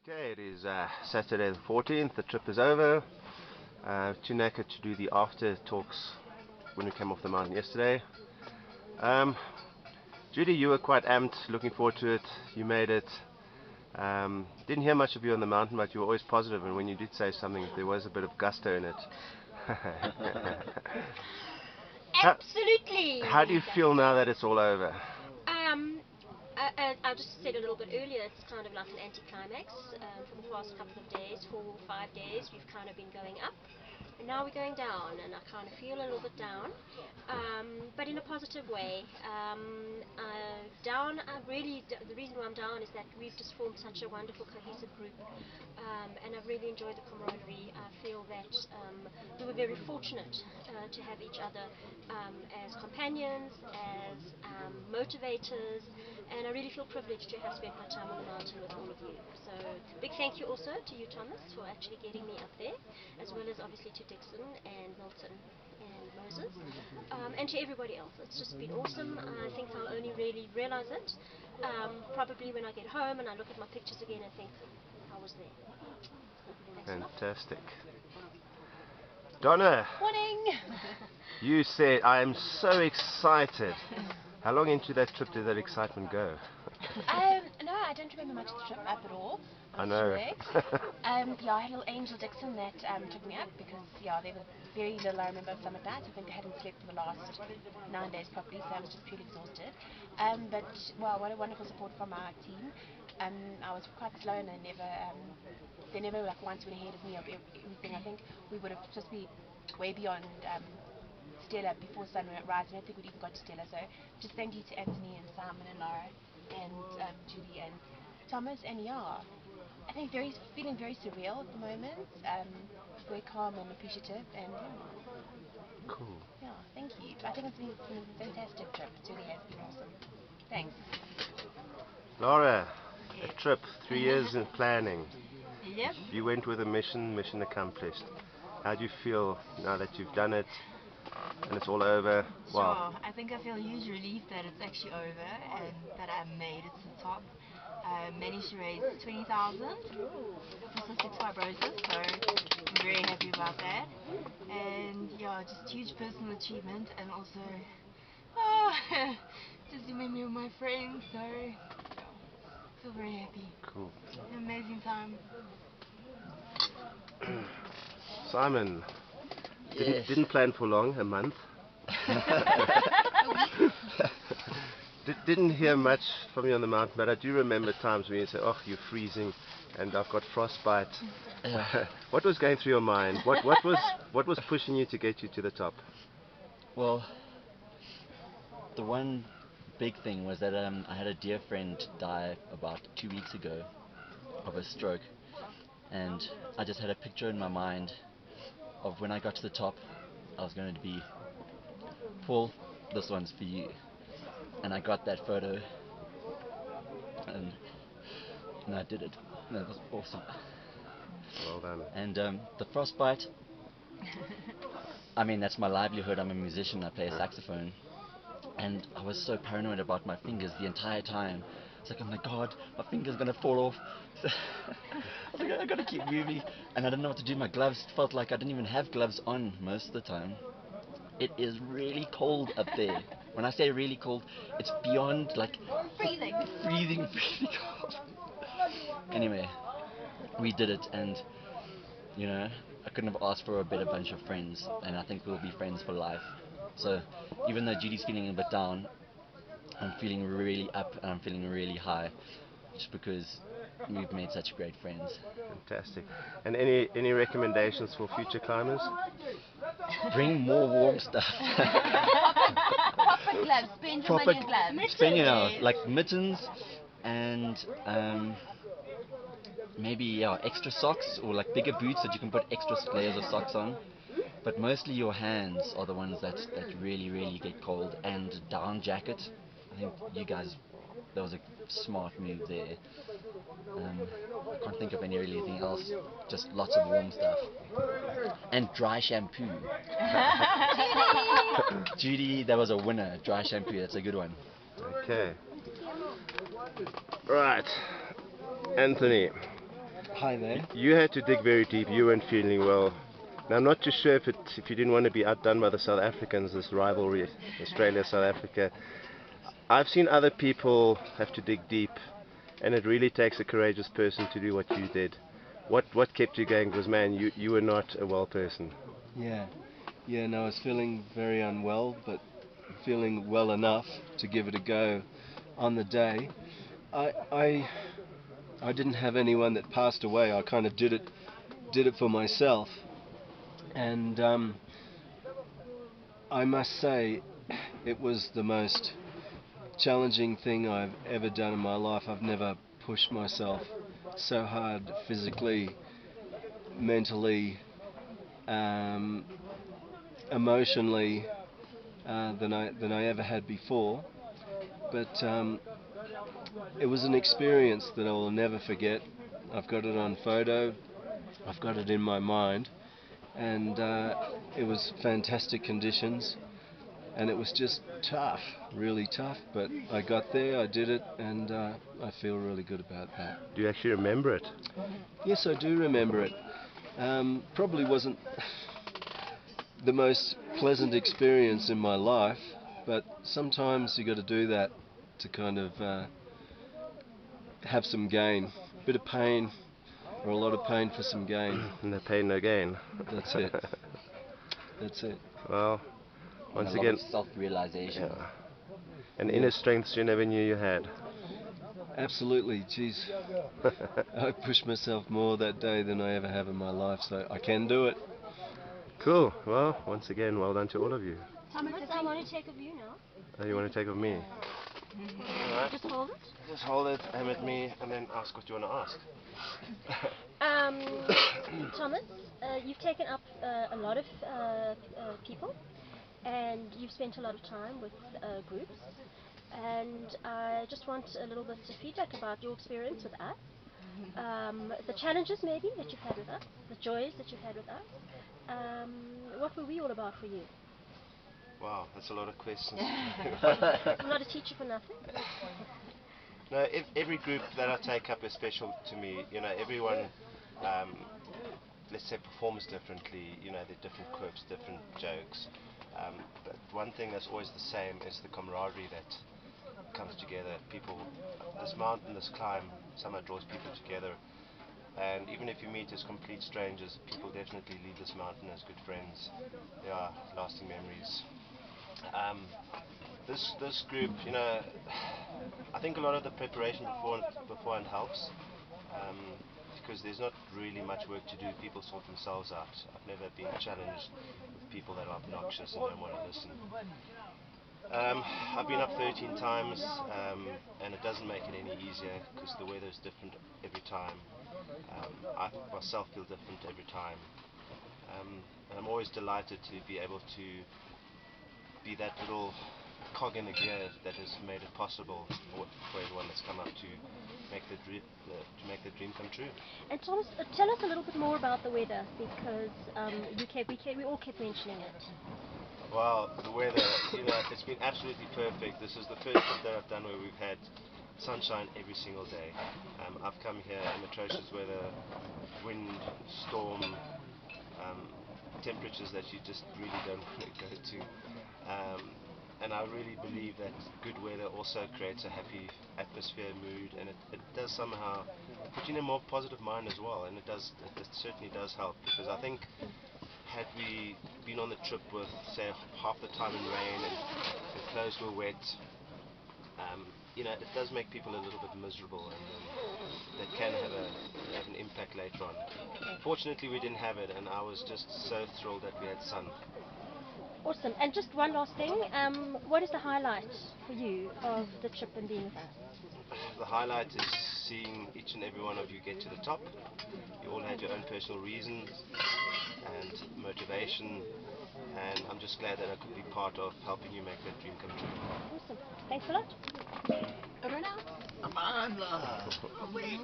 Okay, it is Saturday the 14th. The trip is over. Too knackered to do the after talks when we came off the mountain yesterday. Um, Judy, you were quite amped, looking forward to it. You made it. Didn't hear much of you on the mountain, but you were always positive, and when you did say something, there was a bit of gusto in it. how, Absolutely. how do you feel now that it's all over? Um, I just said a little bit earlier, it's kind of like an anticlimax. For the past couple of days, 4 or 5 days, we've kind of been going up, and now we're going down, and I kind of feel a little bit down, but in a positive way. Down, the reason why I'm down is that we've just formed such a wonderful, cohesive group, and I've really enjoyed the camaraderie. I feel that we were very fortunate to have each other as companions, as motivators, and I really feel privileged to have spent my time on the mountain with all of you. So big thank you also to you, Thomas, for actually getting me up there, as well as obviously to Dixon and Milton and Moses, and to everybody else. It's just been awesome. I think I'll only really realize it probably when I get home and I look at my pictures again and think, I was there. Fantastic. Donna, Morning! you said, I am so excited. How long into that trip did that excitement go? No, I don't remember much of the trip up at all. I know. Yeah, I had a little angel Dixon that took me up because, yeah, there was very little I remember of summit nights. I think I hadn't slept for the last 9 days properly, so I was just purely exhausted. But, well, what a wonderful support from our team. I was quite slow and they never like once went ahead of me of everything. I think we would have just be way beyond Stella before sunrise. I don't think we'd even got to Stella. So just thank you to Anthony and Simon and Laura and Judi and Thomas. And yeah, I think feeling very surreal at the moment. Very calm and appreciative. And Cool. yeah, thank you. I think it's been a fantastic trip. It really has been awesome. Thanks. Laura, a trip, 3 years in planning. Yep. You went with a mission accomplished. How do you feel now that you've done it and it's all over? Wow. Sure. I think I feel huge relief that it's actually over and that I made it to the top. Managed to raise 20,000 for cystic fibrosis, so I'm very happy about that. And yeah, just huge personal achievement, and also just in memory of my friends, so yeah, feel very happy. Cool. An amazing time. Simon, Yes. didn't plan for long, a month. Didn't hear much from you on the mountain, but I do remember times when you say, "Oh, you're freezing, and I've got frostbite." Yeah. What was going through your mind? What was pushing you to get you to the top? Well, the one big thing was that I had a dear friend die about 2 weeks ago of a stroke, and I just had a picture in my mind of when I got to the top, I was going to be, Paul, this one's for you. And I got that photo, and I did it. And it was awesome. Well done. And the frostbite, I mean, that's my livelihood. I'm a musician, I play a saxophone. And I was so paranoid about my fingers the entire time. It's like, oh my god, my finger's gonna fall off. So I was like, I gotta keep moving. And I didn't know what to do. My gloves felt like I didn't even have gloves on most of the time. It is really cold up there. When I say really cold, it's beyond like Freezing. freezing cold. Anyway, we did it, and you know, I couldn't have asked for a better bunch of friends, and I think we'll be friends for life. So even though Judy's feeling a bit down, I'm feeling really up and I'm feeling really high, just because we've made such great friends. Fantastic. And any recommendations for future climbers? Bring more warm stuff. Proper gloves. Spend your money on gloves. Spend, you know, like mittens and maybe extra socks, or like bigger boots that you can put extra layers of socks on. But mostly your hands are the ones that really get cold, and down jacket. I think you guys, that was a smart move there. I can't think of anything else. Just lots of warm stuff. And dry shampoo. Judy, that was a winner. Dry shampoo, that's a good one. Okay. Right. Anthony, Hi there. You had to dig very deep. You weren't feeling well. Now, I'm not too sure if you didn't want to be outdone by the South Africans, this rivalry, Australia, South Africa. I've seen other people have to dig deep, and it really takes a courageous person to do what you did. What kept you going? Because, man, you were not a well person. Yeah. Yeah, no, I was feeling very unwell, but feeling well enough to give it a go on the day. I didn't have anyone that passed away. I kind of did it for myself. And I must say, it was the most challenging thing I've ever done in my life. I've never pushed myself so hard physically, mentally, emotionally than I ever had before. But it was an experience that I will never forget. I've got it on photo. I've got it in my mind, and it was fantastic conditions. And it was just tough, really tough, but I got there, I did it, and I feel really good about that. Do you actually remember it? Yes, I do remember it. Probably wasn't the most pleasant experience in my life, but sometimes you got to do that to kind of have some gain. A bit of pain, or a lot of pain for some gain. No pain, no gain. That's it. That's it. Well, And once a lot again, of self-realization. yeah. And inner strengths you never knew you had. Absolutely, geez. I pushed myself more that day than I ever have in my life, so I can do it. Cool. Well, once again, well done to all of you. Thomas, I want to take a view now. Oh, you want to take of me? Alright. Just hold it. Just hold it, aim at me, and then ask what you want to ask. Thomas, you've taken up a lot of people, and you've spent a lot of time with groups, and I just want a little bit of feedback about your experience with us, the challenges maybe that you've had with us, the joys that you've had with us. What were we all about for you? Wow, that's a lot of questions. I'm not a teacher for nothing. No, every group that I take up is special to me. You know, everyone, let's say, performs differently. You know, there are different quirks, different jokes. But one thing that's always the same is the camaraderie that comes together. People, this mountain, this climb, somehow draws people together. And even if you meet as complete strangers, people definitely leave this mountain as good friends. There are lasting memories. This group, you know, I think a lot of the preparation beforehand helps, because there's not really much work to do. People sort themselves out. I've never been challenged with people that are obnoxious and don't want to listen. I've been up 13 times, and it doesn't make it any easier because the weather is different every time. I myself feel different every time, and I'm always delighted to be able to be that little cog in the gear that has made it possible for everyone that's come up to make the dream come true. And Thomas, tell us a little bit more about the weather, because we all kept mentioning it. Well, the weather, you know, it's been absolutely perfect. This is the first trip that I've done where we've had sunshine every single day. I've come here in atrocious weather, wind, storm, temperatures that you just really don't want to go to. And I really believe that good weather also creates a happy atmosphere, mood, and it does somehow put you in a more positive mind as well. And it certainly does help, because I think had we been on the trip with, say, half the time in rain and clothes were wet, you know, it does make people a little bit miserable, and that can have an impact later on. Fortunately, we didn't have it, and I was just so thrilled that we had sun. Awesome. And just one last thing, what is the highlight for you of the trip and being with us? The highlight is seeing each and every one of you get to the top. You all had your own personal reasons and motivation, and I'm just glad that I could be part of helping you make that dream come true. Awesome. Thanks a lot. Amanda! Wait!